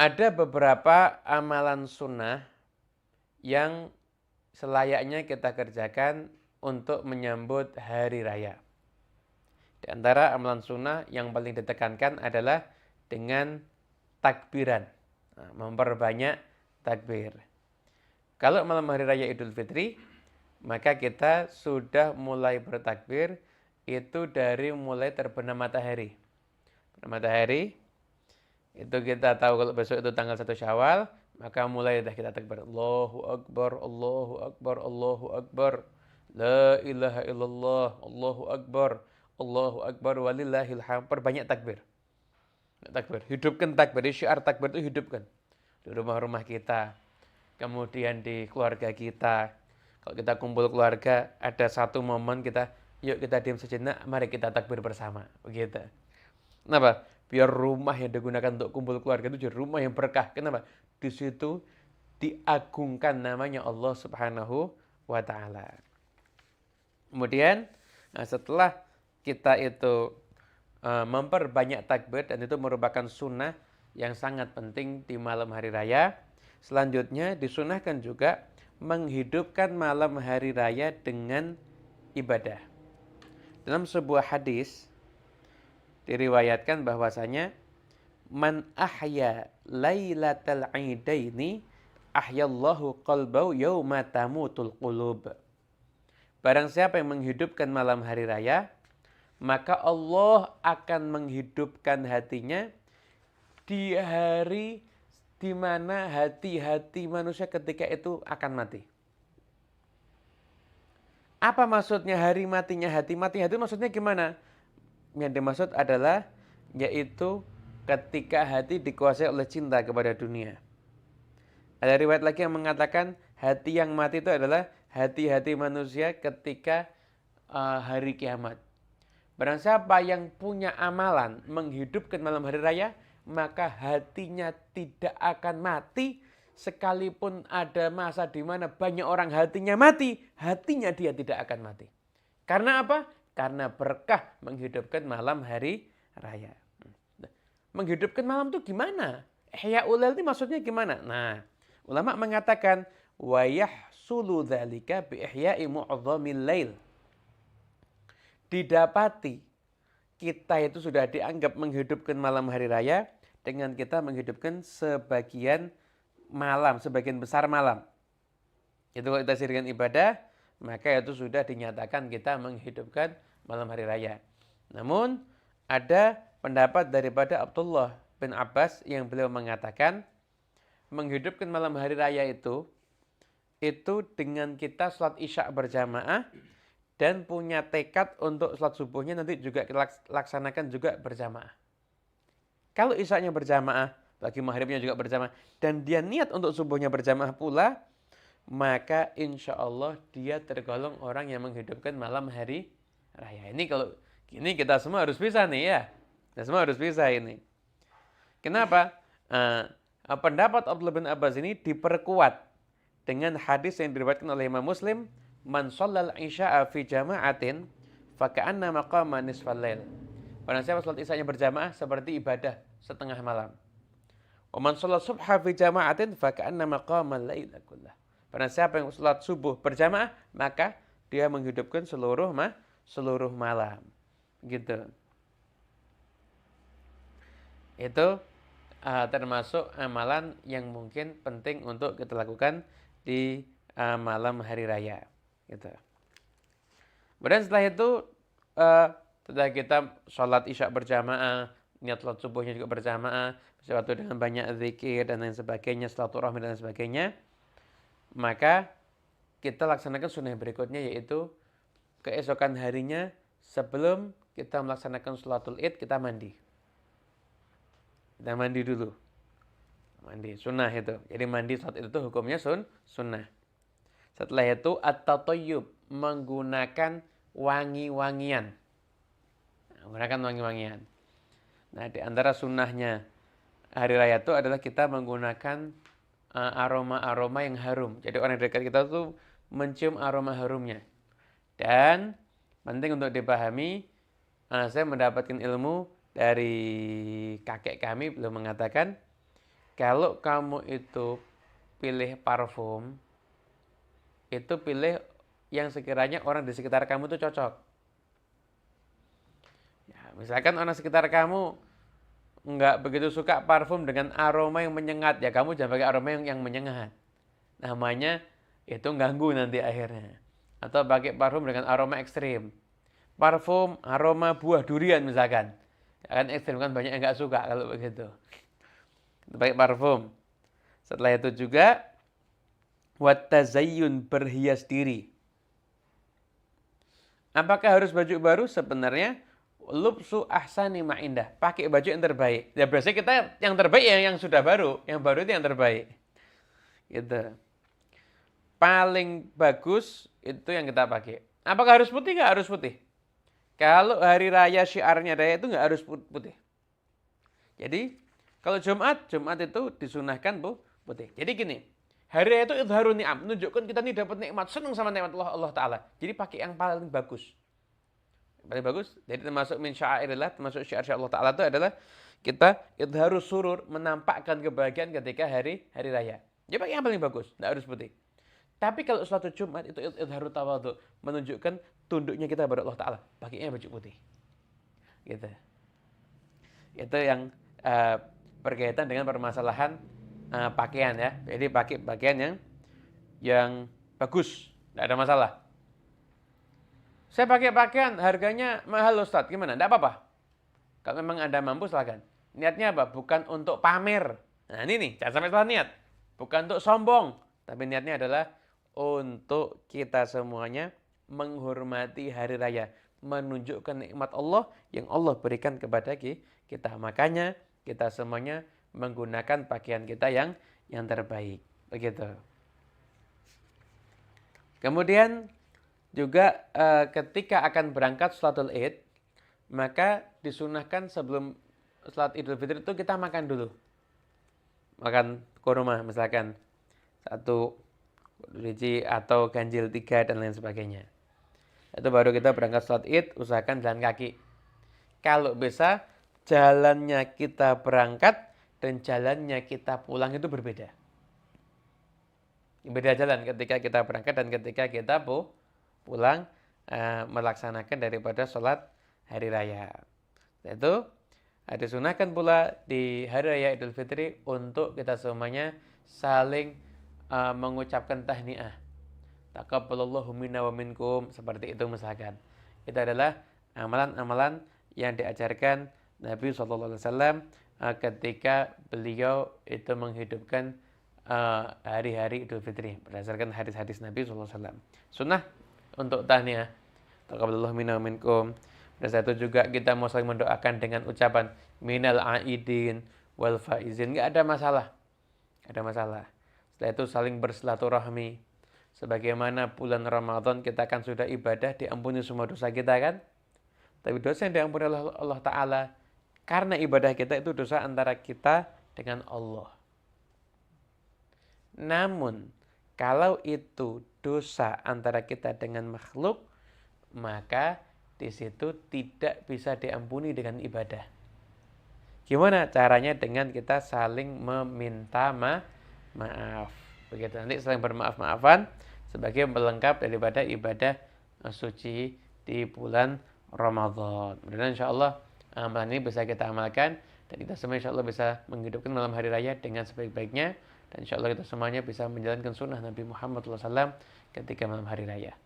Ada beberapa amalan sunnah yang selayaknya kita kerjakan untuk menyambut hari raya. Di antara amalan sunnah yang paling ditekankan adalah dengan takbiran. Nah, memperbanyak takbir. Kalau malam hari raya Idul Fitri, maka kita sudah mulai bertakbir itu dari mulai terbenam matahari. Matahari itu kita tahu kalau besok itu tanggal 1 Syawal, maka mulai dah kita takbir. Allahu Akbar, Allahu Akbar, Allahu Akbar. La ilaha illallah, Allahu Akbar, Allahu Akbar, walillahil hamd. Perbanyak takbir. Takbir, hidupkan takbir. Syiar takbir itu hidupkan. Di rumah-rumah kita, kemudian di keluarga kita. Kalau kita kumpul keluarga, ada satu momen kita, yuk kita diam sejenak, mari kita takbir bersama. Begitu. Kenapa? Biar rumah yang digunakan untuk kumpul keluarga itu jadi rumah yang berkah. Kenapa? Di situ diagungkan namanya Allah Subhanahu wa taala. Kemudian setelah kita itu memperbanyak takbir dan itu merupakan sunnah yang sangat penting di malam hari raya. Selanjutnya disunahkan juga menghidupkan malam hari raya dengan ibadah. Dalam sebuah hadis diriwayatkan bahwasanya man ahya lailatal idaini ahyallahu qalbau yauma tamutul qulub. Barang siapa yang menghidupkan malam hari raya, maka Allah akan menghidupkan hatinya di hari di mana hati-hati manusia ketika itu akan mati. Apa maksudnya hari matinya hati? Mati hati maksudnya gimana? Yang dimaksud adalah yaitu ketika hati dikuasai oleh cinta kepada dunia. Ada riwayat lagi yang mengatakan hati yang mati itu adalah hati-hati manusia ketika hari kiamat. Barang siapa yang punya amalan menghidupkan malam hari raya, maka hatinya tidak akan mati. Sekalipun ada masa di mana banyak orang hatinya mati, hatinya dia tidak akan mati. Karena apa? Karena berkah menghidupkan malam hari raya. Menghidupkan malam itu gimana? Ihya ulail itu maksudnya gimana? Nah, ulama mengatakan wa yahsulu dzalika bi ihya'i mu'dhamil lail. Didapati kita itu sudah dianggap menghidupkan malam hari raya dengan kita menghidupkan sebagian malam, sebagian besar malam. Itu kalau kita sirkan ibadah, maka itu sudah dinyatakan kita menghidupkan malam hari raya. Namun ada pendapat daripada Abdullah bin Abbas yang beliau mengatakan menghidupkan malam hari raya itu dengan kita sholat isya berjamaah dan punya tekad untuk sholat subuhnya nanti juga kita laksanakan juga berjamaah. Kalau isyanya berjamaah, bagi maghribnya juga berjamaah, dan dia niat untuk subuhnya berjamaah pula, maka insya Allah dia tergolong orang yang menghidupkan malam hari raya. Ini kalau gini kita semua harus bisa nih ya. Kita semua harus bisa ini. Kenapa? Pendapat Abdullah bin Abbas ini diperkuat dengan hadis yang diriwayatkan oleh Imam Muslim, man shallal isya'a fi jama'atin faka'anna maqama nisfal lail. Barang siapa salat isyanya berjamaah seperti ibadah setengah malam. Wa man shallal subha fi jama'atin faka'anna maqamal lail kullah. Barang siapa yang salat subuh berjamaah, maka dia menghidupkan seluruh malam. Gitu. Itu termasuk amalan yang mungkin penting untuk kita lakukan di malam hari raya. Gitu. Kemudian setelah itu setelah kita sholat isya berjamaah, niat sholat subuhnya juga berjamaah, sesuatu dengan banyak zikir dan lain sebagainya, silaturahmi dan sebagainya, maka kita laksanakan sunnah berikutnya yaitu keesokan harinya sebelum kita melaksanakan sholatul id kita mandi. Kita mandi dulu. Mandi sunnah itu. Jadi mandi sholat itu hukumnya sunnah. Setelah itu at-tatayyub, menggunakan wangi-wangian. Menggunakan wangi-wangian. Nah, di antara sunnahnya hari raya itu adalah kita menggunakan aroma-aroma yang harum. Jadi orang dekat kita tuh mencium aroma harumnya. Dan penting untuk dipahami, saya mendapatkan ilmu dari kakek kami, beliau mengatakan, Kalau kamu itu pilih parfum, itu pilih yang sekiranya orang di sekitar kamu itu cocok. Ya, misalkan orang sekitar kamu nggak begitu suka parfum dengan aroma yang menyengat, ya kamu jangan pakai aroma yang menyengat. Namanya itu ganggu nanti akhirnya. Atau pakai parfum dengan aroma ekstrim. Parfum aroma buah durian misalkan. Ya kan ekstrim, kan banyak yang nggak suka kalau begitu. Pakai parfum. Setelah itu juga watazayyun, berhias diri. Apakah harus baju baru? Sebenarnya lubsu ahsani ma indah. Pakai baju yang terbaik. Ya biasanya kita yang terbaik yang sudah baru. Yang baru itu yang terbaik. Gitu. Paling bagus itu yang kita pakai. Apakah harus putih? Nggak harus putih. Kalau hari raya syiarnya raya itu nggak harus putih. Jadi kalau Jumat itu disunahkan putih. Jadi gini, hari raya itu idharun ni'am, menunjukkan kita nih dapat nikmat, senang sama nikmat Allah Ta'ala. Jadi pakai yang paling bagus. Yang paling bagus, jadi termasuk min sya'airillah, termasuk syiar Allah Ta'ala itu adalah kita idharus surur, menampakkan kebahagiaan ketika hari raya. Jadi pakai yang paling bagus, nggak harus putih. Tapi kalau suatu Jumat itu idharut tawadhu, menunjukkan tunduknya kita kepada Allah Ta'ala. Pakainya baju putih. Gitu. Itu yang berkaitan dengan permasalahan pakaian ya. Jadi pakai pakaian yang bagus, tidak ada masalah. Saya pakai pakaian harganya mahal Ustadz, gimana? Tidak apa-apa. Kalau memang Anda mampu silakan. Niatnya apa? Bukan untuk pamer. Nah ini nih, jangan sampai salah niat. Bukan untuk sombong, tapi niatnya adalah untuk kita semuanya menghormati hari raya, menunjukkan nikmat Allah yang Allah berikan kepada kita. Makanya kita semuanya menggunakan pakaian kita yang terbaik. Begitu. Kemudian juga ketika akan berangkat sholatul Id, maka disunahkan sebelum sholat Idul Fitri itu kita makan dulu. Makan kurma misalkan 1 biji atau ganjil 3 dan lain sebagainya. Itu baru kita berangkat sholat Id, usahakan jalan kaki. Kalau bisa jalannya kita berangkat dan jalannya kita pulang itu berbeda. Beda jalan ketika kita berangkat dan ketika kita pulang melaksanakan daripada sholat hari raya. Itu disunahkan pula di hari raya Idul Fitri untuk kita semuanya saling mengucapkan tahniah. Taqabbalallahu minna wa minkum, seperti itu misalkan. Itu adalah amalan-amalan yang diajarkan Nabi SAW ketika beliau itu menghidupkan hari-hari Idul Fitri berdasarkan hadis-hadis Nabi SAW. Sunnah untuk tahniah. Taqabbalallahu minna wa minkum. Dan satu juga kita mau saling mendoakan dengan ucapan minal aidin wal faizin. Enggak ada masalah. Enggak ada masalah. Setelah itu saling bersilaturahmi. Sebagaimana bulan Ramadan kita kan sudah ibadah, diampuni semua dosa kita kan. Tapi dosa yang diampuni oleh Allah Ta'ala karena ibadah kita itu dosa antara kita dengan Allah. Namun kalau itu dosa antara kita dengan makhluk, maka di situ tidak bisa diampuni dengan ibadah. Gimana caranya? Dengan kita saling meminta maaf. Begitu, nanti saling bermaaf-maafan sebagai pelengkap daripada ibadah suci di bulan Ramadan. Mudah-mudahan insyaallah amalan ini bisa kita amalkan dan kita semua insyaallah bisa menghidupkan malam hari raya dengan sebaik-baiknya, dan insyaallah kita semuanya bisa menjalankan sunnah Nabi Muhammad SAW ketika malam hari raya.